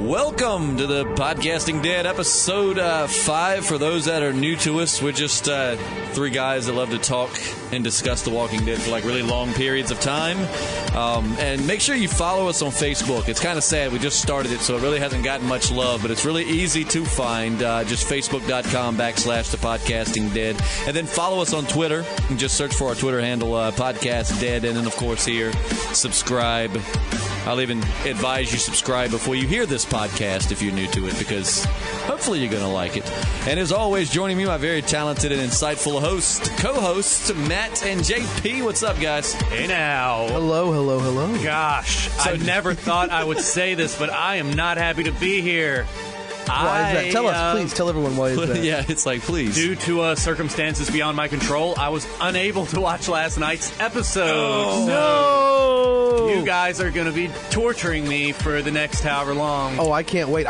Welcome to the Podcasting Dead, episode 5. For those that are new to us, we're just three guys that love to talk and discuss The Walking Dead for like really long periods of time. And make sure you follow us on Facebook. It's kind of sad. We just started it, so it really hasn't gotten much love, but it's really easy to find. Just facebook.com/The Podcasting Dead. And then follow us on Twitter. And just search for our Twitter handle, Podcast Dead. And then, of course, here, subscribe. I'll even advise you subscribe before you hear this podcast if you're new to it, because hopefully you're going to like it. And as always, joining me, my very talented and insightful co-hosts, Matt and JP. What's up, guys? Hey now. Hello, hello, hello. Gosh, I never thought I would say this, but I am not happy to be here. Why is that? Tell us, please. Tell everyone why is that. Yeah, it's like, please. Due to circumstances beyond my control, I was unable to watch last night's episode. Oh, no! You guys are going to be torturing me for the next however long. Oh, I can't wait.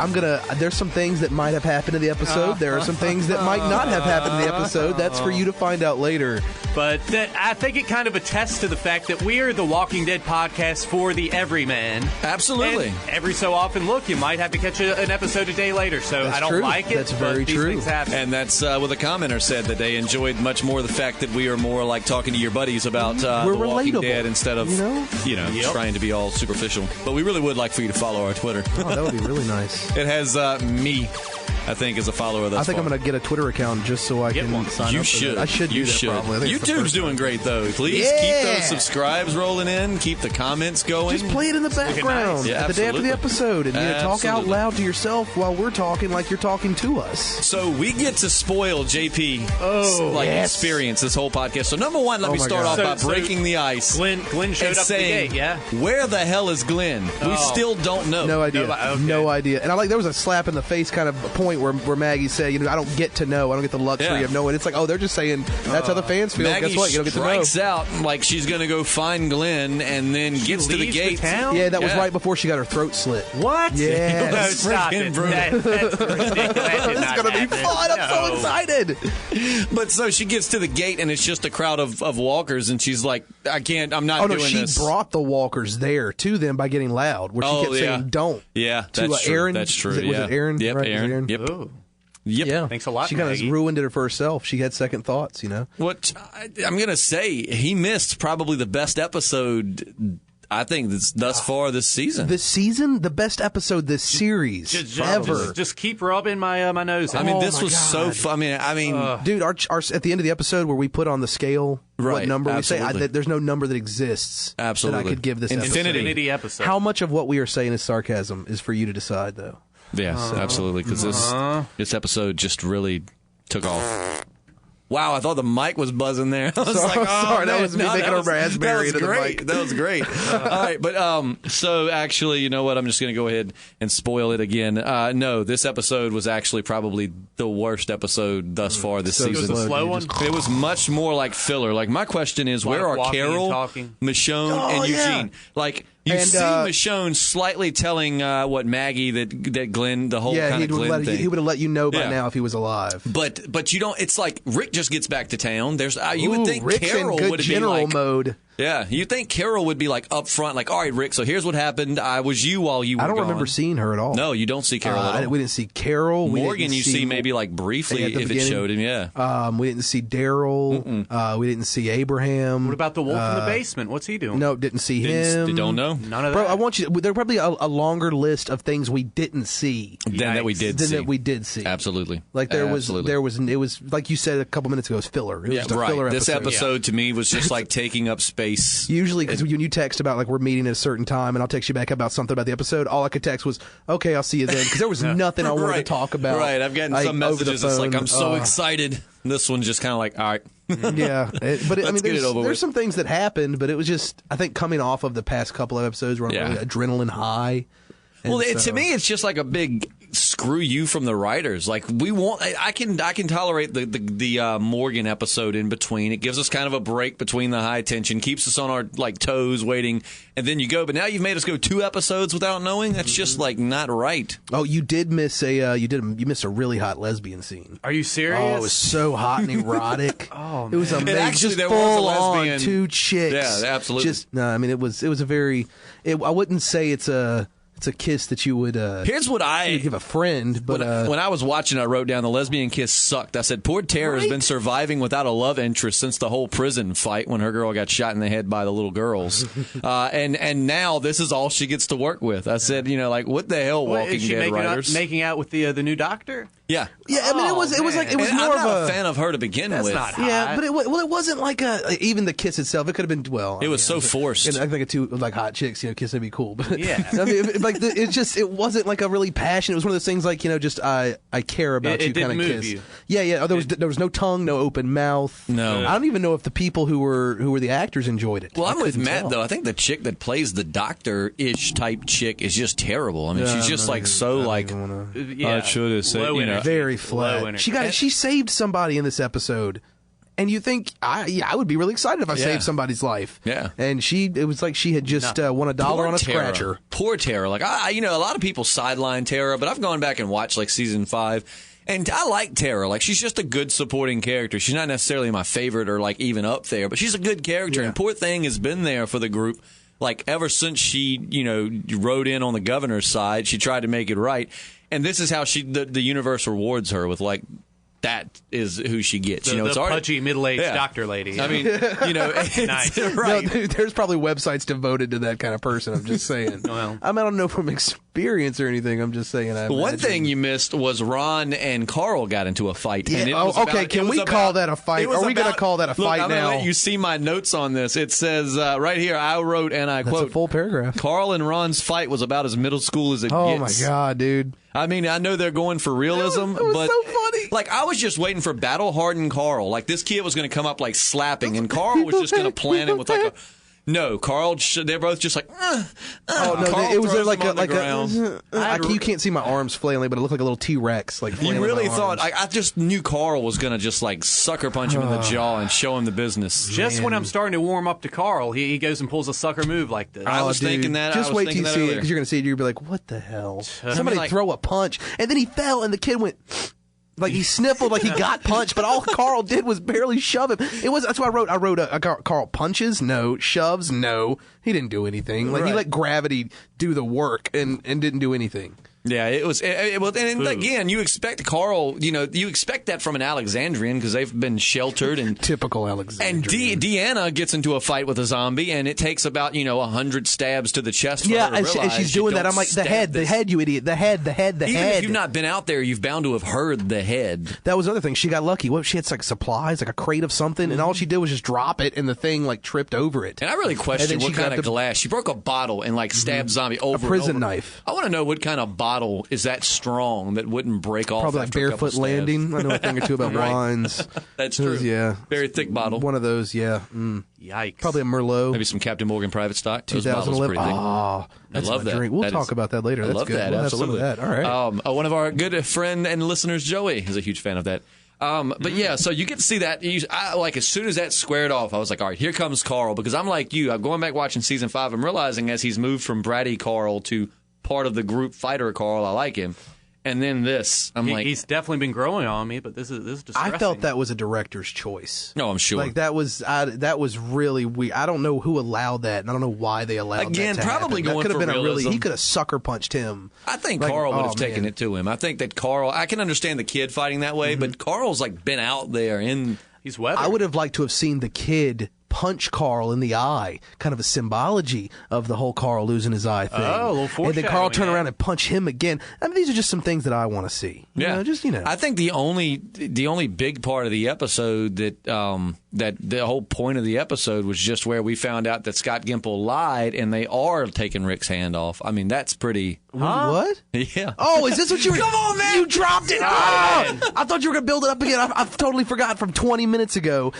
There's some things that might have happened in the episode. There are some things that might not have happened in the episode. That's for you to find out later. But I think it kind of attests to the fact that we are the Walking Dead podcast for the everyman. Absolutely. And every so often, look, you might have to catch an episode a day later. So That's I don't true. like it, That's very but these true. things happen. And that's what the commenter said, that they enjoyed much more the fact that we are more like talking to your buddies about We're The Walking relatable, Dead instead of, Yep. trying to be all superficial. But we really would like for you to follow our Twitter. Oh, that would be really nice. It has me, I think, as a follower thus I think far. I'm going to get a Twitter account just so I Get can one. sign You up for should. that. I should do You that should. probably. I think it's the YouTube's first doing time. great, though. Please Yeah. keep those subscribes rolling in. Keep the comments going. Just play it in the background nice. Yeah, at the day after the absolutely. episode and talk out Absolutely. loud to yourself while we're talking like you're talking to us. So we get to spoil JP yes. experience this whole podcast. So number one, let me my start God. off by So breaking the ice. Glenn showed and up at the saying, gate, yeah? where the hell is Glenn? We Oh. still don't know. No idea. Okay. No idea. And there was a slap in the face kind of point where Maggie said, I don't get to know. I don't get the luxury Yeah. of knowing. It's like, they're just saying that's how the fans feel. Maggie Guess what? You don't get to know. strikes out like she's going to go find Glenn and then gets to the leaves the gate. town? Yeah, that was Yeah. right before she got her throat slit. What? Yeah. No, That's stop freaking it. brutal. That's ridiculous. That did It's not going to be happen. fun. I'm so No. excited. But so she gets to the gate and it's just a crowd of walkers and she's like, I'm not Oh, no, doing she this. brought the walkers there to them by getting loud, where she Oh, kept yeah. saying, don't. Yeah, To that's true. Aaron. That's true. Was it yeah. Aaron? Yep, Right, was it Aaron. Aaron? Yep. Ooh. Yep. Yeah. Thanks a lot, She kind of Maggie. ruined it for herself. She had second thoughts, What I'm going to say, he missed probably the best episode, I think, thus far this season. This season, the best episode this series ever. Just keep rubbing my nose. I mean, Oh, this my was so God. fun. I mean, Dude, our at the end of the episode where we put on the scale what Right, number we say, absolutely. there's no number that exists Absolutely. that I could give this Infinity episode. How much of what we are saying is sarcasm is for you to decide, though. yes, absolutely, because this episode just really took off. Wow, I thought the mic was buzzing there. I was like, oh, sorry, that man, was me no, making a raspberry that was to the great. mic. That was great. All right, but so actually, you know what? I'm just going to go ahead and spoil it again. No, this episode was actually probably the worst episode thus far this So season. It was a slow one? It was much more like filler. Like, my question is, Lot where of are walking and Carol, talking. Michonne, and yeah. Eugene? Like, you And, see Michonne slightly telling what Maggie that Glenn, the whole Yeah, kind of Glenn thing. he would have let you know by Yeah. now if he was alive. But you don't. It's like Rick just gets back to town. There's you would think Rick's Carol in good would be general like mode. yeah. You think Carol would be like up front, like, all right, Rick. So here's what happened. I was you while you were I don't gone. remember seeing her at all. No, you don't see Carol at all. We didn't see Carol. We Morgan, didn't you see maybe like briefly at the if it beginning. showed him. Yeah. We didn't see Daryl. We didn't see Abraham. What about the wolf in the basement? What's he doing? No, didn't see Didn't- him. don't know. None of Bro, that. I want you. There's probably a longer list of things we didn't see Then that we did than see. that we did see. Absolutely. Like Absolutely. it was like you said a couple minutes ago. It was filler. It was Yeah, just a filler right. This episode. episode to me was just like taking up space. Usually, because when you text about like we're meeting at a certain time, and I'll text you back about something about the episode, all I could text was, "Okay, I'll see you then," because there was nothing I wanted to Right. talk about. Right. I've gotten some over the messages. It's like phone. I'm so excited. This one's just kind of like, all right. Yeah, but I mean, get it over with. there's some things that happened, but it was just I think coming off of the past couple of episodes, we're on Yeah. really adrenaline high. Well, And to so- me, it's just like a big screw you from the writers. Like, we want, I can tolerate the Morgan episode in between. It gives us kind of a break between the high tension, keeps us on our like toes, waiting, and then you go. But now you've made us go 2 episodes without knowing. That's just like not right. Oh, you did miss you missed a really hot lesbian scene. Are you serious? Oh, it was so hot and erotic. Oh, it was man. amazing. Actually, Just there was a full on lesbian- 2 chicks. Yeah, absolutely. Just no, I mean it was a very. I wouldn't say it's a It's a kiss that you would. Here's what you'd give a friend, but when I was watching, I wrote down the lesbian kiss sucked. I said, poor Tara has been surviving without a love interest since the whole prison fight when her girl got shot in the head by the little girls, and now this is all she gets to work with. I said, like, what the hell, Walking Dead writers? Making out with the new doctor? Yeah. I mean, it was like it was and more I'm of not a fan of her to begin with. Not hot. Yeah, but it wasn't like even the kiss itself. It could have been It was so forced. I think two like hot chicks, kiss would be cool. But yeah, I mean, it wasn't like a really passionate. It was one of those things like just I care about you kind of kiss. You. Yeah. There was no tongue, no open mouth. No, I don't even know if the people who were the actors enjoyed it. Well, I'm with Matt though. I think the chick that plays the doctor-ish type chick is just terrible. I mean, she's just I should have said very flat. She saved somebody in this episode. And you think I would be really excited if I saved somebody's life. Yeah. And it was like she had just won $1 on a scratcher. Poor Tara. Like a lot of people sideline Tara, but I've gone back and watched like season 5, and I like Tara. Like she's just a good supporting character. She's not necessarily my favorite or like even up there, but she's a good character. Yeah. And poor thing has been there for the group. Like ever since she rode in on the governor's side, she tried to make it right. And this is how the universe rewards her with like. That is who she gets. The it's pudgy middle-aged doctor lady. I mean, nice. Right. No, there's probably websites devoted to that kind of person. I'm just saying. Well, I don't know from experience or anything. I'm just saying. One thing you missed was Ron and Carl got into a fight. Yeah. And it was Can we call that a fight? Are we going to call that a fight I'm now? I'm going to let you see my notes on this. It says right here, I wrote, and I quote, a full paragraph. Carl and Ron's fight was about as middle school as it gets. Oh, my God, dude. I mean, I know they're going for realism, it was but so funny. Like I was just waiting for battle-hardened Carl. Like this kid was going to come up like slapping, and Carl was just going to plan it with like a. No, Carl. They're both just like. Oh no! Carl It was like a. You can't see my arms flailing, but it looked like a little T-Rex. Like you really thought? I just knew Carl was going to just like sucker punch him in the jaw and show him the business. Just when I'm starting to warm up to Carl, he goes and pulls a sucker move like this. I was thinking that. Just wait till you see it, because you're going to see it. You're going to be like, "What the hell?" Somebody throw a punch, and then he fell, and the kid went. Like he sniffled, like he got punched, but all Carl did was barely shove him. That's what I wrote. I wrote Carl punches, no. Shoves, no. He didn't do anything. Like he let gravity do the work and didn't do anything. Yeah, it was. And again, you expect Carl. You expect that from an Alexandrian because they've been sheltered and typical Alexandrian. And Deanna gets into a fight with a zombie, and it takes about 100 stabs to the chest. For her to realize and she's doing that. I'm like, the head, you idiot, the head. Even if you've not been out there, you've bound to have heard the head. That was another thing. She got lucky. What she had like supplies, like a crate of something, and all she did was just drop it, and the thing like tripped over it. And I really questioned what kind of glass. She broke a bottle and like stabbed zombie over a prison and over. Knife. I want to know what kind of bottle is that strong that wouldn't break off. Probably like Barefoot Landing. I know a thing or two about wines. That's true. Yeah, very thick bottle. One of those. Yeah. Yikes. Probably a Merlot. Maybe some Captain Morgan Private Stock. 2011. Oh, that's I love my that. drink. We'll talk about that later. I That's love good. that. We'll Absolutely. Have some of that. All right. One of our good friend and listeners, Joey, is a huge fan of that. But yeah, so you get to see that. As soon as that squared off, I was like, all right, here comes Carl. Because I'm like you. I'm going back watching season 5. I'm realizing as he's moved from bratty Carl to part of the group fighter Carl, I like him. And then this, he's definitely been growing on me, but this is distressing. I felt that was a director's choice. No, I'm sure. Like that was really weird. I don't know who allowed that, and I don't know why they allowed that. Again, probably happen. going for realism. He could have sucker punched him. I think Carl would have taken it to him. I think that Carl. I can understand the kid fighting that way, but Carl's like been out there and he's weathered. I would have liked to have seen the kid punch Carl in the eye, kind of a symbology of the whole Carl losing his eye thing. Oh, a little foreshadowing. And then Carl turn around and punch him again. I mean, these are just some things that I want to see. I think the only big part of the episode that the whole point of the episode was just where we found out that Scott Gimple lied and they are taking Rick's hand off. I mean, that's pretty. Huh? What? Yeah. Oh, is this what you were? Come on, man! You dropped it. Oh! I thought you were going to build it up again. I've totally forgot from 20 minutes ago.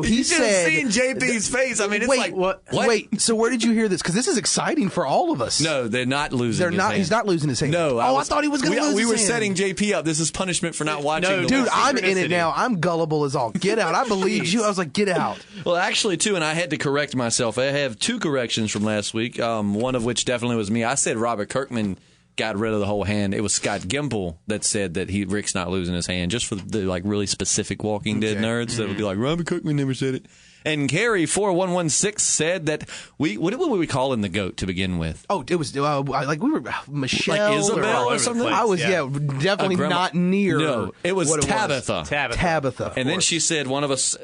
He said. Seeing JP's face. I mean, it's like what? Wait. So where did you hear this? Because this is exciting for all of us. No, they're not losing. He's not losing his hand. No. I thought he was going to lose his hand. We were setting JP up. This is punishment for not watching. No, dude, I'm in it now. I'm gullible as all get out. I believed you. I was like, get out. Well, actually, too, and I had to correct myself. I have 2 corrections from last week. One of which definitely was me. I said Robert Kirkman got rid of the whole hand. It was Scott Gimple that said that Rick's not losing his hand, just for the like really specific Walking Dead nerds that would be like, Robert Kirkman never said it. And Carrie 4116 said that what were we calling the goat to begin with? Oh, it was like we were Michelle, like Isabel or something. I was definitely not near. No, it was Tabitha. Tabitha. And then she said one of us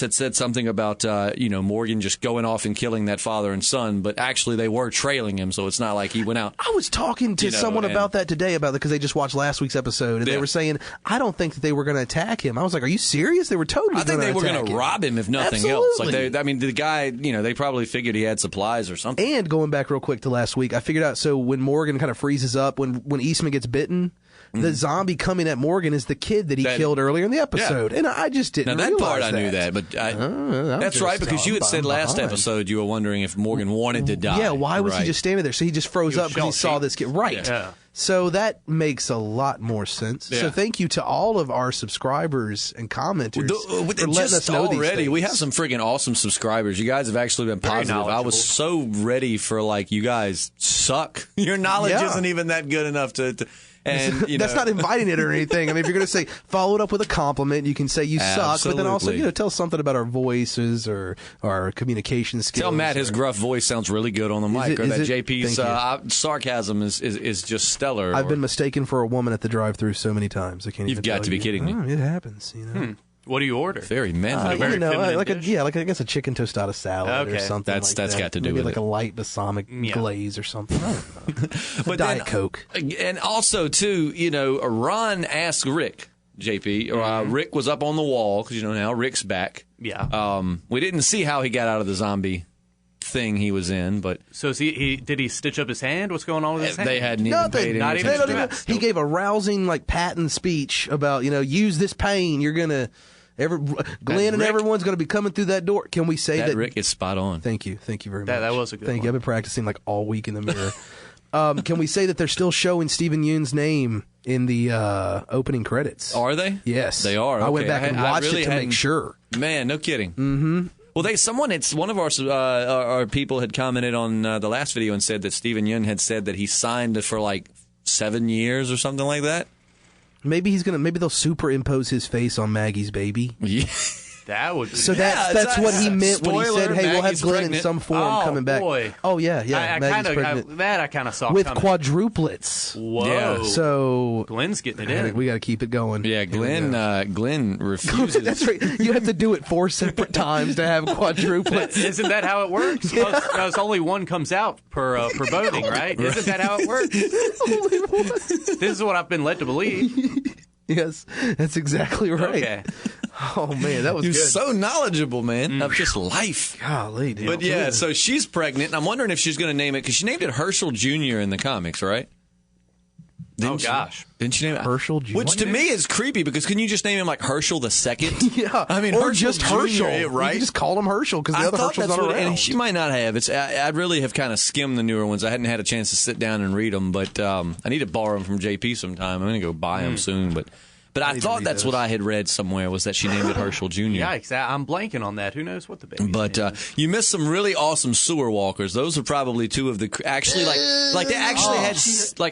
had said something about Morgan just going off and killing that father and son, but actually they were trailing him, so it's not like he went out. I was talking to someone about that today because they just watched last week's episode, and they were saying I don't think that they were going to attack him. I was like, are you serious? They were totally. I think they were going to rob him if nothing else. Like the guy, they probably figured he had supplies or something. And going back real quick to last week, I figured out, so when Morgan kind of freezes up, when Eastman gets bitten, the zombie coming at Morgan is the kid that he killed earlier in the episode. Yeah. And I just didn't realize that part I knew that, but that's right, because you had said last episode you were wondering if Morgan wanted to die. Yeah, why was he just standing there? So he just froze up because he saw this kid. Right. Yeah. So that makes a lot more sense. Yeah. So thank you to all of our subscribers and commenters for letting us know these things. We have some freaking awesome subscribers. You guys have actually been positive. I was so ready for you guys suck. Your knowledge isn't even that good enough to and that's not inviting it or anything. I mean, if you're going to say follow it up with a compliment, you can say you suck, but then also tell something about our voices or our communication skills. Tell Matt his gruff voice sounds really good on the mic, or that JP's sarcasm is just stellar. I've been mistaken for a woman at the drive-thru so many times. I can't. You've got to be kidding me. It happens. What do you order? Very manly. I guess a chicken tostada salad or something. That's that. got to do Maybe with like a light balsamic glaze or something. I don't know. But Diet Coke. And also too, Ron asked Rick, JP. Rick was up on the wall because now Rick's back. Yeah. We didn't see how he got out of the zombie thing he was in, but so did he stitch up his hand? What's going on with his hand? They hadn't even paid him. He gave a rousing patent speech about use this pain. You're gonna Glenn and everyone's gonna be coming through that door. Can we say that Rick is spot on? Thank you very much. That was a good. Thank you. I've been practicing all week in the mirror. Can we say that they're still showing Steven Yeun's name in the opening credits? Are they? Yes, they are. Okay. I went back and watched it to make sure. Man, no kidding. Mm-hmm. Well, one of our people had commented on the last video and said that Steven Yeun had said that he signed for 7 years or something like that. Maybe they'll superimpose his face on Maggie's baby. Yeah. That would be that's what he meant when he said, "Hey, Maggie's we'll have Glenn pregnant. in some form coming back." Boy. Oh yeah. I kind of saw with coming. quadruplets. Whoa! Yeah. So Glenn's getting it in. We got to keep it going. Yeah, Glenn refuses. That's right. You have to do it 4 separate times to have quadruplets. Isn't that how it works? Yeah. Because only one comes out per voting, right? Isn't that how it works? Only one. This is what I've been led to believe. Yes, that's exactly right. Okay. Oh man, that was You're good. so knowledgeable, man, of just life. Golly, dude. But so she's pregnant, and I'm wondering if she's going to name it, because she named it Herschel Jr. in the comics, right? Gosh. Didn't she name it Herschel Jr.? Which to me is creepy, because can you just name him Herschel the Second? Yeah. I mean, or Herschel just Jr., Herschel. right? You just call him Herschel because the other Herschel's not around. And she might not have. I really have kind of skimmed the newer ones. I hadn't had a chance to sit down and read them, but I need to borrow them from JP sometime. I'm going to go buy them soon, but I thought that's what I had read somewhere, was that she named it Herschel Jr. Yikes, I'm blanking on that. Who knows what the baby is? But you missed some really awesome sewer walkers. Those are probably two of the actually they actually had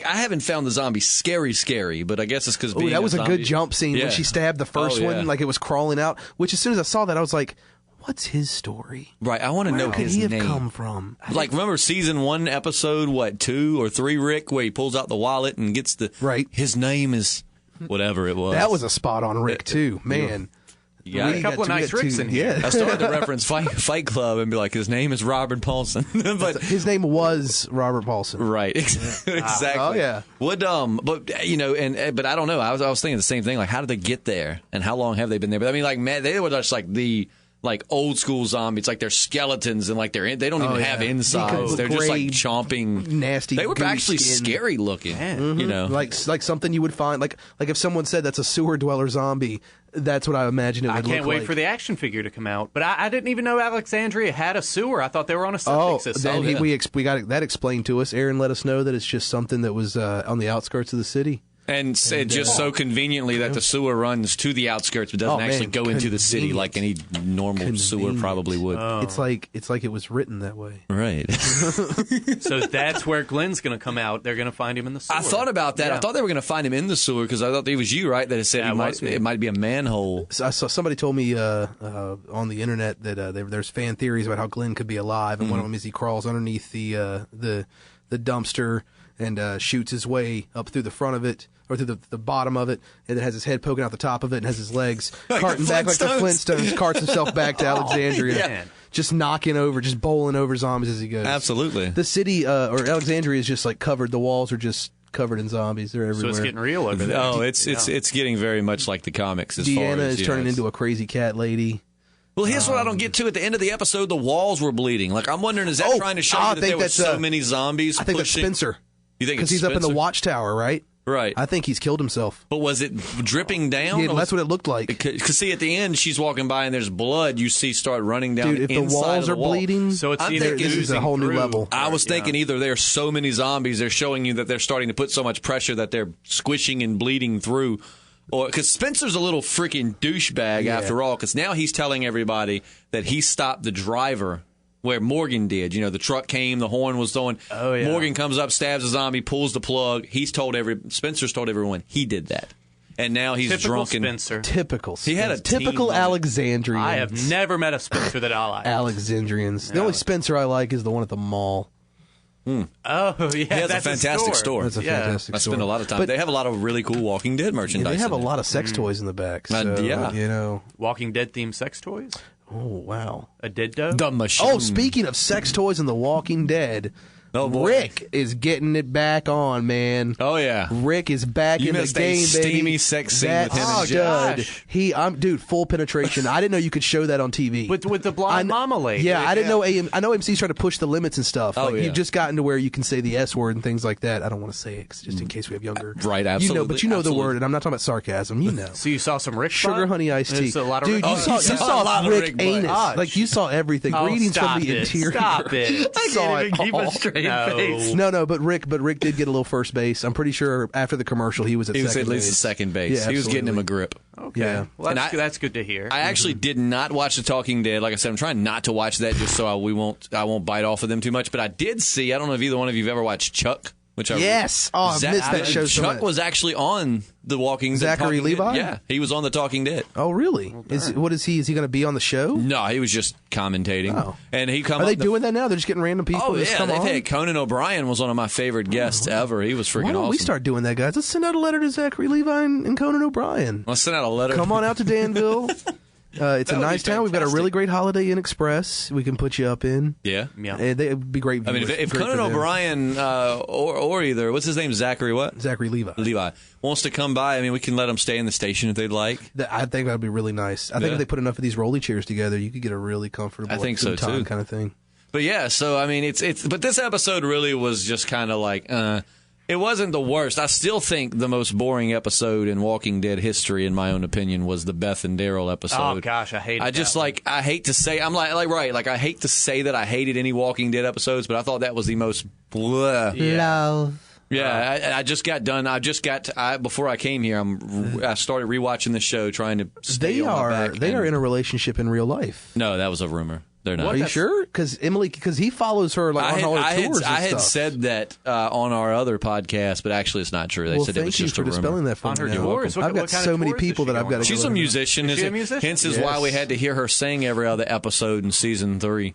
I haven't found the zombie scary, but I guess it's because that was a good jump scene when she stabbed the first one, it was crawling out. Which as soon as I saw that, I was like, what's his story? Right, I want to know his name. Where could he have come from? Remember season 1, episode 2 or 3, Rick, where he pulls out the wallet and gets his name is whatever it was. That was a spot on Rick too, man. You got a couple of nice Ricks in here. I started to reference Fight Club and be like, his name is Robert Paulson, but his name was Robert Paulson. Right, exactly. Oh yeah. But but I don't know. I was thinking the same thing. How did they get there, and how long have they been there? But I mean, man, they were just the old school zombies. They're skeletons, and they don't even have insides. They're just chomping, nasty. They were actually scary looking. Mm-hmm. Like something you would find like if someone said that's a sewer dweller zombie. That's what I imagine it would look like. I can't wait for the action figure to come out. But I didn't even know Alexandria had a sewer. I thought they were on a septic system. We got that explained to us. Aaron let us know that it's just something that was on the outskirts of the city. And just so conveniently that the sewer runs to the outskirts, but doesn't actually go into the city like any normal sewer probably would. Oh. It's like it was written that way. Right. So that's where Glenn's going to come out. They're going to find him in the sewer. I thought about that. Yeah. I thought they were going to find him in the sewer because I thought it was you, right? That it said it might be a manhole. So I saw somebody told me on the internet that there's fan theories about how Glenn could be alive, and one of them is he crawls underneath the dumpster and shoots his way up through the front of it, or through the bottom of it, and then has his head poking out the top of it, and has his legs carting back like the Flintstones, carts himself back to Alexandria. Yeah. Just knocking over, just bowling over zombies as he goes. Absolutely. The city, or Alexandria, is just like covered. The walls are just covered in zombies. They're everywhere. So it's getting real over there. Oh, it's getting very much like the comics. Deanna is turning into a crazy cat lady. Well, here's what I don't get to. At the end of the episode, the walls were bleeding. Like, I'm wondering, is that trying to show you that there were so many zombies? I think that's Spencer. You think because he's up in the watchtower, right? Right. I think he's killed himself. But was it dripping down? Yeah, that's what it looked like. Because see, at the end, she's walking by and there's blood. You see start running down. Dude, if the walls are bleeding, so it's this is a whole new level. I was thinking either there's so many zombies, they're showing you that they're starting to put so much pressure that they're squishing and bleeding through. Or because Spencer's a little freaking douchebag after all. Because now he's telling everybody that he stopped the driver. Where Morgan did. You know, the truck came, the horn was going. Oh, yeah. Morgan comes up, stabs a zombie, pulls the plug. Spencer's told everyone he did that. And now he's drunk and Spencer. Typical Spencer. He had a typical Alexandrian. I have never met a Spencer that I like. Alexandrians. The only Spencer I like is the one at the mall. Oh, yeah. He has a fantastic store. That's a fantastic store. I spend a lot of time. But they have a lot of really cool Walking Dead merchandise. They have a lot of sex toys in the back. So, you know. Walking Dead themed sex toys? Oh, wow. A dead dog? The machine. Oh, speaking of sex toys and The Walking Dead, Rick is getting it back on, man. Oh, yeah. Rick is back in the game, baby. Steamy sex scene with him and Josh. Dude, full penetration. I didn't know you could show that on TV. With the blind mama lady. Yeah, I didn't know I know AMC's trying to push the limits and stuff. You've just gotten to where you can say the S word and things like that. I don't want to say it just in case we have younger. Right, absolutely. But you know the word, and I'm not talking about sarcasm. You know. So you saw some Rick Sugar honey iced tea. There's a lot of Dude, Rick. you saw a lot of Rick anus. Like you saw everything. Readings from the interior. Stop it. I saw it keep all. a straight face. No, but Rick did get a little first base. I'm pretty sure after the commercial he was at second base. He was at least at second base. Yeah, he was getting him a grip. Okay. Yeah. Well, that's good to hear. I actually did not watch The Talking Dead. Like I said, I'm trying not to watch that just so I won't bite off of them too much. But I did see. I don't know if either one of you've ever watched Chuck. Yes. I missed that show so much. Chuck was actually on The Walking Dead. Zachary Levi? Yeah, he was on The Talking Dead. Oh, really? Is he going to be on the show? No, he was just commentating. Oh. And he come. Are they doing that now? They're just getting random people. Oh to just yeah, come they've on? had Conan O'Brien was one of my favorite guests ever. He was freaking Why don't awesome. we start doing that, guys? Let's send out a letter to Zachary Levi and Conan O'Brien. Let's send out a letter. Come on out to Danville. It's a nice town. We've got a really great Holiday Inn Express we can put you up in. Yeah. And it'd be great. I mean, if Conan O'Brien or either, what's his name? Zachary what? Zachary Levi wants to come by, I mean, we can let him stay in the station if they'd like. I think that'd be really nice. I think if they put enough of these rolly chairs together, you could get a really comfortable I think so, too. kind of thing. But yeah, so I mean, but this episode really was just kind of like, it wasn't the worst. I still think the most boring episode in Walking Dead history, in my own opinion, was the Beth and Daryl episode. Oh gosh, I hate it. I hate to say, I hate to say that I hated any Walking Dead episodes, but I thought that was the most blah. Love. Yeah, I just got done. Before I came here, I started rewatching the show, trying to stay on my back. They are in a relationship in real life. No, that was a rumor. They're not. Are you sure? Because he follows her on all her tours. I had said that on our other podcast, but actually it's not true. They said it was just a rumor. Thank you for dispelling that for on me. her tours. I've got so many people that I've got to. She's a musician. Is she a musician? Hence is why we had to hear her sing every other episode in season 3.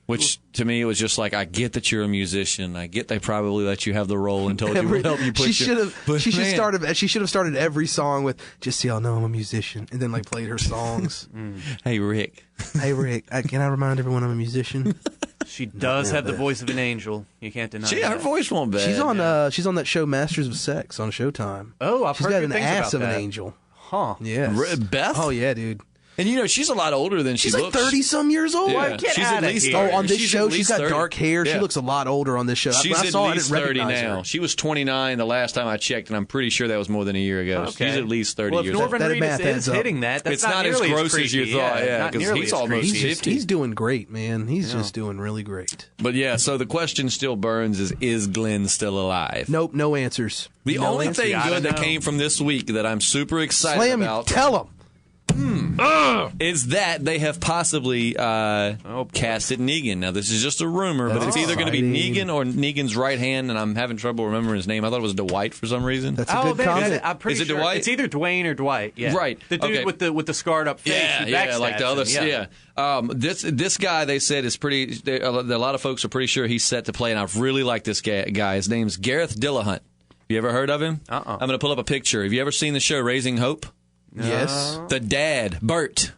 Which to me it was just like, I get that you're a musician. I get they probably let you have the role and told you we'll help you push it. She should have started every song with, just so y'all know I'm a musician, and then like played her songs. Hey Rick, can I remind everyone I'm a musician? She does have the voice of an angel. You can't deny that. Her voice won't bad. She's on that show Masters of Sex on Showtime. Oh, I've heard good things about that. She's got an ass of an angel. Huh. Yes. Beth? Oh yeah, dude. And she's a lot older than she looks. looks. She's like 30-some years old. Yeah. Get She's out at of least here. 30. Oh, on this show, she's got 30. dark hair. Yeah. She looks a lot older on this show. She's I at saw least I didn't 30 recognize now. her. She was 29 the last time I checked, and I'm pretty sure that was more than a year ago. Okay. She's at least 30 well, years if old. Norman That math Reedus is adds up. hitting that, that's It's not as nearly gross as you creepy. thought, not because nearly he's as almost creepy. 50. He's doing great, man. He's just doing really great. But yeah, so the question still burns: is Glenn still alive? Nope, no answers. The no only answers. thing good that know. came from this week that I'm super excited Slam about tell him. is that they have possibly casted Negan. Now, this is just a rumor, but it's either going to be exciting. Negan or Negan's right hand, and I'm having trouble remembering his name. I thought it was Dwight for some reason. That's a good comment. I'm pretty Is it sure Dwight? it's either Dwayne or Dwight. Yeah, Right. The dude Okay. with the scarred up face. who like the backstabs other. him. Yeah. This guy they said is pretty. A lot of folks are pretty sure he's set to play, and I really like this guy. His name's Gareth Dillahunt. You ever heard of him? I'm going to pull up a picture. Have you ever seen the show Raising Hope? Yes. The dad, Bert.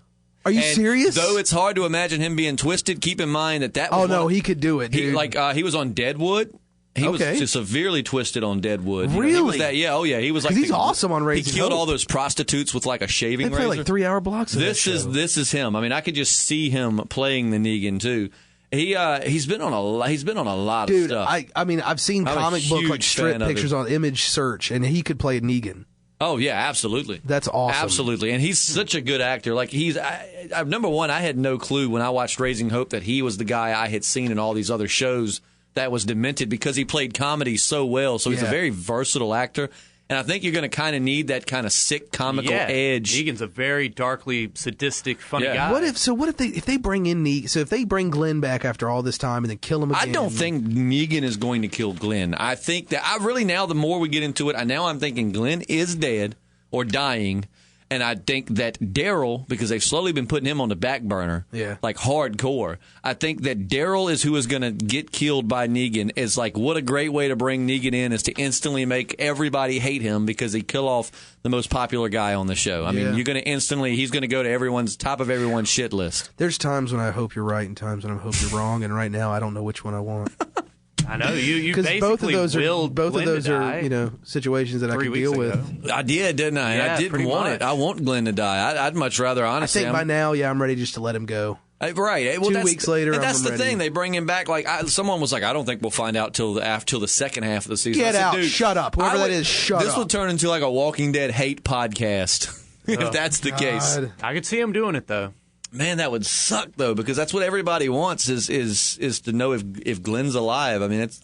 Are you And serious? Though it's hard to imagine him being twisted, keep in mind that was Oh, no, he could do it, He, dude. he was on Deadwood. He Okay. was just severely twisted on Deadwood. He was Really? that, yeah, oh yeah. He was like 'Cause he's awesome on Raising He killed Hope. all those prostitutes with like a shaving They play razor. like 3-hour blocks of This that is show. this is him. I mean, I could just see him playing the Negan too. He's been on a lot Dude, of stuff. I mean, I've seen I'm a comic book like huge strip fan of pictures it. on Image Search, and he could play Negan. Oh yeah, absolutely. That's awesome. Absolutely, and he's such a good actor. Like number one, I had no clue when I watched Raising Hope that he was the guy I had seen in all these other shows that was demented because he played comedy so well. So he's a Yeah. very versatile actor. And I think you're going to kind of need that kind of sick comical edge. Negan's a very darkly sadistic, funny Yeah. guy. What if they bring in Negan? So if they bring Glenn back after all this time and then kill him again? I don't think Negan is going to kill Glenn. I think that now the more we get into it, I'm thinking Glenn is dead or dying. And I think that Daryl, because they've slowly been putting him on the back burner, like hardcore, I think that Daryl is who is going to get killed by Negan. Is like, what a great way to bring Negan in is to instantly make everybody hate him because he kill off the most popular guy on the show. I mean, you're going to he's going to go to top of everyone's shit list. There's times when I hope you're right and times when I hope you're wrong, and right now I don't know which one I want. I know you basically both of those Glenn are to die. situations that I 3 can weeks deal ago. with. I did, didn't I? Yeah, I didn't pretty want much. it. I want Glenn to die. I'd much rather, I honestly. think by now, I'm ready just to let him go. Right. Well, 2 weeks later, and that's I'm the ready. thing. They bring him back. Like someone was like, I don't think we'll find out till the second half of the season. Get I said, out. Dude, Shut up. Whoever that is, shut this up. will turn into like a Walking Dead hate podcast if that's the case. God. I could see him doing it though. Man, that would suck though, because that's what everybody wants is to know if Glenn's alive. I mean, it's.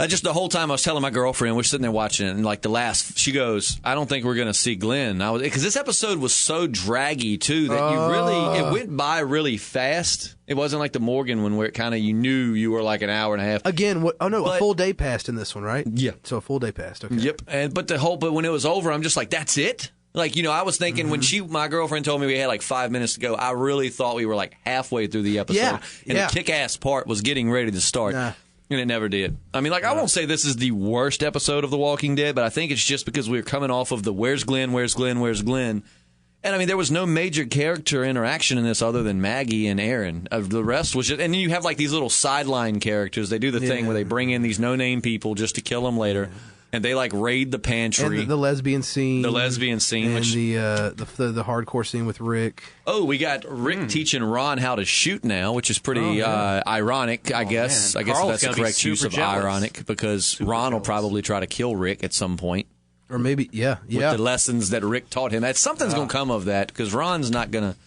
Just the whole time I was telling my girlfriend, we're sitting there watching it, and she goes, I don't think we're going to see Glenn. Because this episode was so draggy, too, that it went by really fast. It wasn't like the Morgan one where it kind of, you knew you were like an hour and a half. Again, a full day passed in this one, right? Yeah. So a full day passed, okay. Yep. But when it was over, I'm just like, that's it? Like, I was thinking when my girlfriend told me we had like 5 minutes to go, I really thought we were like halfway through the episode. Yeah. And the kick-ass part was getting ready to start. Nah. And it never did. I mean, I won't say this is the worst episode of The Walking Dead, but I think it's just because we were coming off of the where's Glenn, where's Glenn, where's Glenn. And I mean, there was no major character interaction in this other than Maggie and Aaron. The rest was just, and then you have like these little sideline characters. They do the thing where they bring in these no-name people just to kill them later. And they like raid the pantry. And the lesbian scene. The lesbian scene. And which, the hardcore scene with Rick. Oh, we got Rick teaching Ron how to shoot now, which is pretty ironic, I guess. Man. I guess Carl's that's the gonna be correct use super of jealous. ironic, because Ron will probably try to kill Rick at some point. Or maybe, With the lessons that Rick taught him. Something's going to come of that, because Ron's not going to...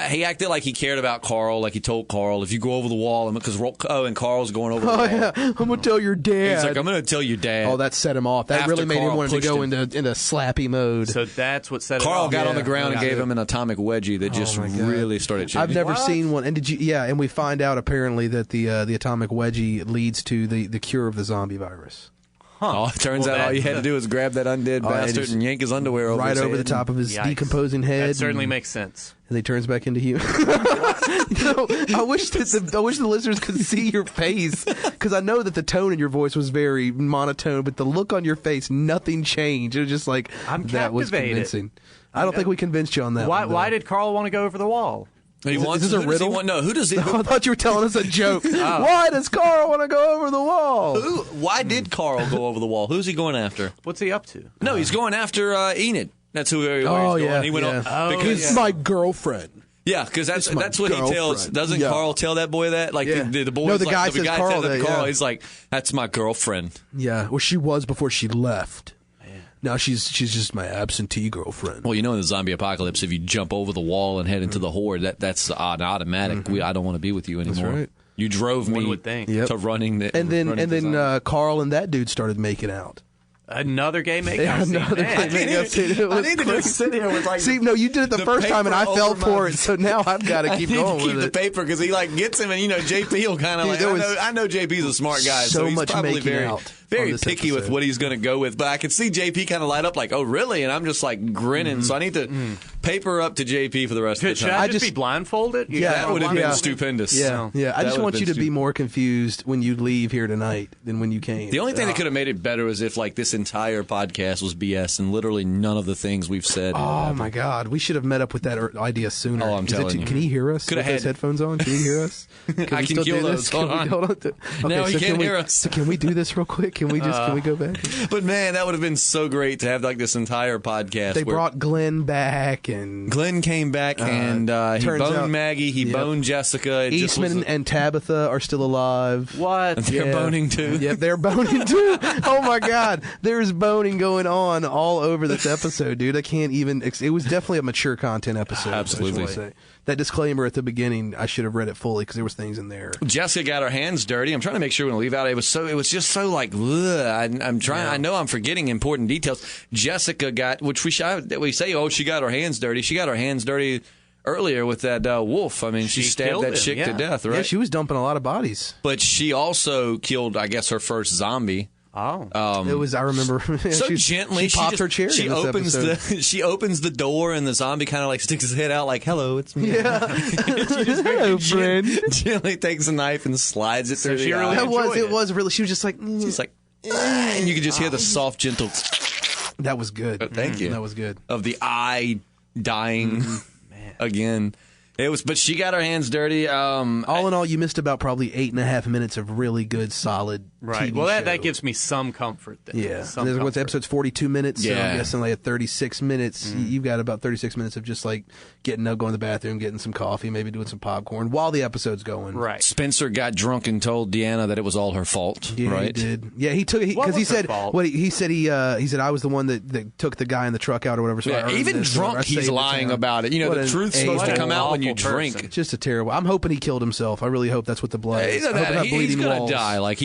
he acted like he cared about Carl, like he told Carl, if you go over the wall, and Carl's going over the wall. Yeah, I'm going to tell your dad. He's like, I'm going to tell your dad. Oh, that set him off. That After really made him Carl want to pushed go him. into slappy mode. So that's what set it Carl off. got on the ground and Yeah. gave him an atomic wedgie that just my God. really started changing. I've never seen one. And did you? Yeah, and we find out apparently that the atomic wedgie leads to the cure of the zombie virus. Oh, it turns out all you had to do was grab that undead bastard and yank his underwear over right his over head. the top of his Yikes. decomposing head. That certainly and, makes sense. and he turns back into human. I wish the listeners could see your face, because I know that the tone in your voice was very monotone, but the look on your face, nothing changed. It was just like I'm that was captivated. convincing. I don't think we convinced you on that. Why? one, though. Why did Carl want to go over the wall? He Is wants, this a who does he riddle? want- no, who does he... I thought you were telling us a joke. Why does Carl want to go over the wall? Why did Carl go over the wall? Who's he going after? What's he up to? No, he's going after Enid. That's who he Oh, going. yeah, He went yeah. on because It's my girlfriend. yeah, because that's my what he tells. girlfriend. Doesn't Yeah. Carl tell that boy that? Like Yeah. the boy. No, the guy says Carl tells that, Carl. yeah. He's like, that's my girlfriend. Yeah, well, she was before she left. Now she's just my absentee girlfriend. Well, in the zombie apocalypse, if you jump over the wall and head into the horde, that's an automatic. I don't want to be with you anymore. right. You drove One me would think. to running the And then zombies. Carl and that dude started making out. Another gay makeout Yeah, scene. another Man. gay makeout scene. It was I need to just sit here with like. See, no, you did it the first time, and I paper fell over for my- it. So now I've got to I keep need going to keep with the it. paper because he like gets him, and JP will kind of Dude, like. there was I know JP's a smart guy, so he's much probably making very out very on this picky with episode. what he's going to go with. But I could see JP kind of light up like, oh really? And I'm just like grinning. So I need to paper up to JP for the rest of the Should time. I just be blindfolded? Yeah, That would have been Yeah. stupendous. Yeah, yeah. I That just would've want been you to be stupid. more confused when you leave here tonight than when you came. The only thing that could have made it better was if like this entire podcast was BS and literally none of the things we've said. Oh my God, we should have met up with that idea sooner. Oh, I'm Is it telling too- you. Can he hear us? Could have with those had- headphones on. Can he hear us? I we can still kill do those. this? Hold Can we- on. hold on. Okay, Now he so can't can we, hear us. So can we do this real quick? Can we just can we go back? But man, that would have been so great to have like this entire podcast. They where brought Glenn back and Glenn came back and he turns boned out- Maggie. He Yep. boned Jessica. It just was Eastman and Tabitha are still alive. What? they're Yeah. boning too. Yep, they're boning too. Oh my God, there's boning going on all over this episode, dude. I can't even. It was definitely a mature content episode. Absolutely. I just wanna say. That disclaimer at the beginning, I should have read it fully because there was things in there. Jessica got her hands dirty. I'm trying to make sure we don't leave out. It was just so like. Ugh. I'm trying. I know I'm forgetting important details. Jessica got, which we say, oh, she got her hands dirty. She got her hands dirty earlier with that wolf. I mean, she stabbed killed that him, chick to yeah. death, right? Yeah, she was dumping a lot of bodies. But she also killed, I guess, her first zombie. Oh. It was. I remember. So gently, she popped just- her cherry. She in this opens episode. she opens the door, and the zombie kind of like sticks his head out, like "Hello, it's me." Yeah. Hello, friend. Gently takes a knife and slides it through she the really eye. That was. enjoyed It it. was really. She was just like. She's like, and you could just hear the soft, gentle That was good. thank you. That was good. of the eye dying again. It was, but she got her hands dirty. All in all, you missed about probably 8.5 minutes of really good, solid Right. TV Well, show. that gives me some comfort then. Yeah. Some What's comfort. episode's 42 minutes, so Yeah. I'm guessing like at 36 minutes, you've got about 36 minutes of just like getting up, going to the bathroom, getting some coffee, maybe doing some popcorn while the episode's going. Right. Spencer got drunk and told Deanna that it was all her fault. Yeah, right? he did. Yeah, he took What because he was her said fault? what he said he said I was the one that took the guy in the truck out or whatever. So I Yeah, earned even this, or drunk, I saved he's the lying town. about it. You know, What the an truth's supposed to a-hole. come out when you awful drink. person. Just a terrible. I'm hoping he killed himself. I really hope that's what the blood is. He's, I hope not he's bleeding gonna walls. die. Like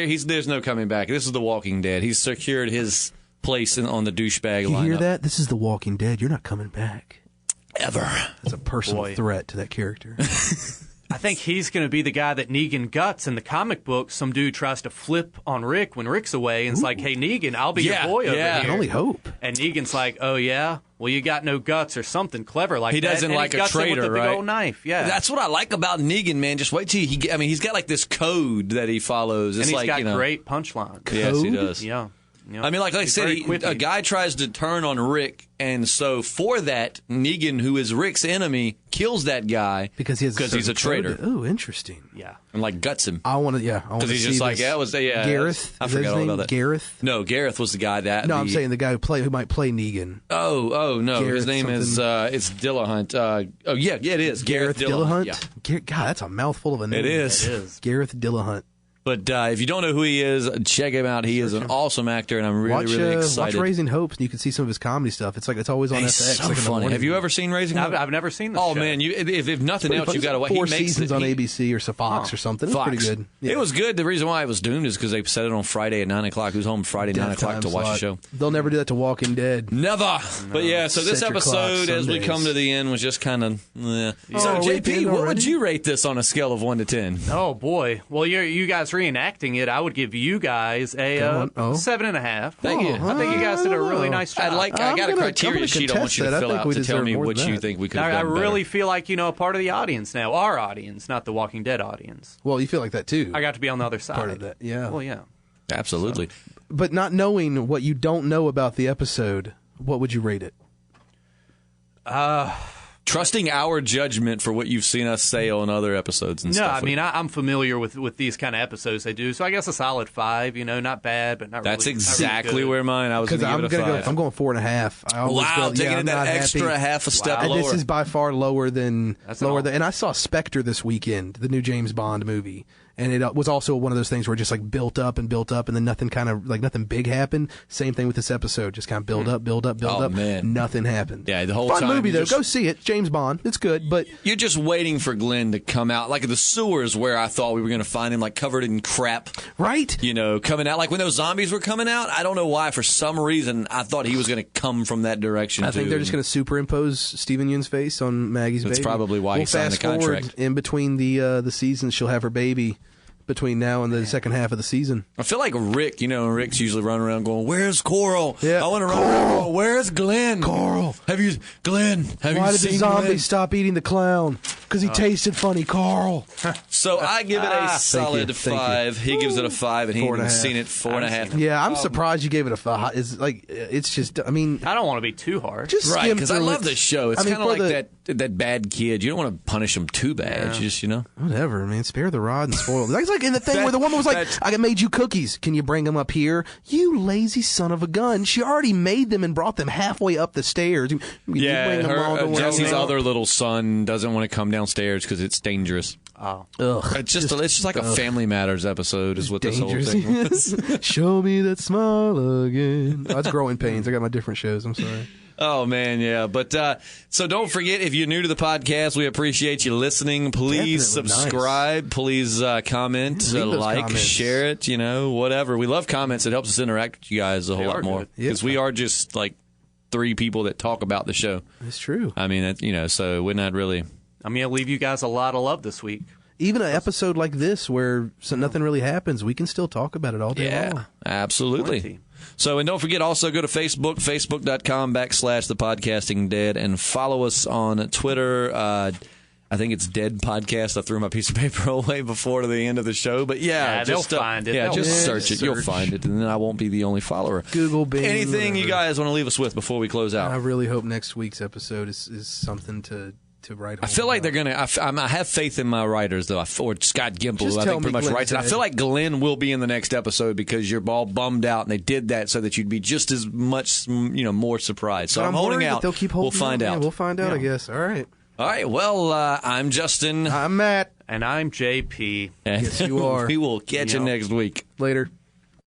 there's no coming back. This is The Walking Dead. He's secured his place on the douchebag You lineup. hear that? This is The Walking Dead. You're not coming back. Ever. That's a personal Boy. threat to that character. I think he's going to be the guy that Negan guts in the comic book. Some dude tries to flip on Rick when Rick's away, and it's like, "Hey, Negan, I'll be Yeah, your boy over yeah. I here." can only hope. And Negan's like, "Oh yeah, well you got no guts or something clever like He that." doesn't And like he a guts him traitor, with a big right? old knife. Yeah, That's what I like about Negan, man. Just wait till he's got like this code that he follows. It's and he's like, got you know, great punchlines. Yes, he Code? does. Yeah. Yeah. I mean, like I He's said, very quippy. a guy tries to turn on Rick, and so for that, Negan, who is Rick's enemy, kills that guy Because he's a traitor Oh, interesting. Yeah. and like guts him. I want to. Yeah, I want to Because he's just like, yeah, it was Gareth. I Is that forgot his all name? about that. Gareth. No, Gareth was the guy that. No, I'm saying the guy who might play Negan. Oh no, Gareth his name is it's Dillahunt. Yeah, it is Gareth Dillahunt. Dillahunt. Yeah. God, that's a mouthful of a name. It is. It is. Gareth Dillahunt. But if you don't know who he is, check him out. He is an awesome actor, and I'm really, really Watch excited. Raising Hopes, and you can see some of his comedy stuff. It's like it's always on He's FX. so like in the funny. morning. Have you ever seen Raising Hope? I've never seen this Oh show. man, if nothing else, you got to watch. 4 He makes seasons it, on he- ABC or Fox or something. It's Fox. pretty good. Yeah. It was good. The reason why it was doomed is because they set it on Friday at 9 o'clock. Who's home Friday 9 Death o'clock time to watch the slot. show? They'll never do that to Walking Dead. Never. But yeah, so this Set your clock episode, as we Sundays. come to the end, was just kind of. So are we JP, done what would already? you rate this on a scale of 1 to 10? Oh boy. Well, you guys reenacting it. I would give you guys a Go on. Oh. 7.5. Thank you. I think you guys did a really nice job. I got a I'm criteria gonna sheet I want contest you to that. I fill think out we to tell deserve me more what than you that. think we could have I done really better. feel like, a part of the audience now. Our audience, not the Walking Dead audience. Well, you feel like that too. I got to be on the other side. part of that. Yeah. Well, yeah. Absolutely. But not knowing what you don't know about the episode, what would you rate it? trusting our judgment for what you've seen us say on other episodes and stuff. No, I mean, I'm familiar with these kind of episodes they do, so I guess a solid 5, not bad, but not That's really, exactly not really where mine, I was going to give it a 5. I'm going 4.5. Wow, taking that extra half a step lower. And this is by far lower than, and I saw Spectre this weekend, the new James Bond movie. And it was also one of those things where it just like built up, and then nothing big happened. Same thing with this episode, just kind of build up. Man. Nothing happened. Yeah, the whole Fun time. movie though. Go see it. James Bond. It's good, but you're just waiting for Glenn to come out, like the sewers where I thought we were going to find him, like covered in crap. Right. Coming out like when those zombies were coming out. I don't know why. For some reason, I thought he was going to come from that direction. I think they're just going to superimpose Steven Yeun's face on Maggie's baby. That's probably why he signed the contract. Fast forward in between the seasons, she'll have her baby. Between now and the second half of the season. I feel like Rick, Rick's usually running around going, "Where's Coral? Yeah. I want to run around going, where's Glenn? Coral. Why did the zombie stop eating the clown? Because he tasted funny, Carl." So I give it a solid Thank you. 5. He gives it a 5, and he hasn't seen it 4.5. Yeah, I'm surprised you gave it a 5. It's just, I mean, I don't want to be too hard. Just right, because I love it. this show. It's kind of like that bad kid. You don't want to punish him too bad. You just, whatever, man. Spare the rod and spoil it. That's like in the thing where the woman was like, "I made you cookies. Can you bring them up here?" You lazy son of a gun. She already made them and brought them halfway up the stairs. Jesse's other little son doesn't want to come downstairs because it's dangerous. Oh, it's just like a Family Matters episode is what this whole thing is. Show me that smile again. Oh, that's Growing Pains. I got my different shows. I'm sorry. Oh, man, yeah. But so don't forget, if you're new to the podcast, we appreciate you listening. Please subscribe. Nice. Please comment, comments. Share it, whatever. We love comments. It helps us interact with you guys a whole lot more. Because we are just like 3 people that talk about the show. It's true. I mean, so we're not really... I'm going to leave you guys a lot of love this week. Even an episode like this where nothing really happens, we can still talk about it all day long. Absolutely. So, and don't forget, also go to Facebook, facebook.com/thepodcastingdead, and follow us on Twitter. I think it's Dead Podcast. I threw my piece of paper away before the end of the show. But they'll find it. Yeah, just search it. You'll find it, and then I won't be the only follower. Google, Bing. Anything you guys want to leave us with before we close out? I really hope next week's episode is something to write home. I feel like they're going to... I have faith in my writers, though, or Scott Gimple, who I think pretty much writes it. I feel like Glenn will be in the next episode because you're all bummed out, and they did that so that you'd be just as much, more surprised. So I'm holding out. They'll keep holding. We'll find out. Yeah, we'll find out, I guess. All right. All right. Well, I'm Justin. I'm Matt. And I'm JP. Yes, you are. We will catch you next week. Later.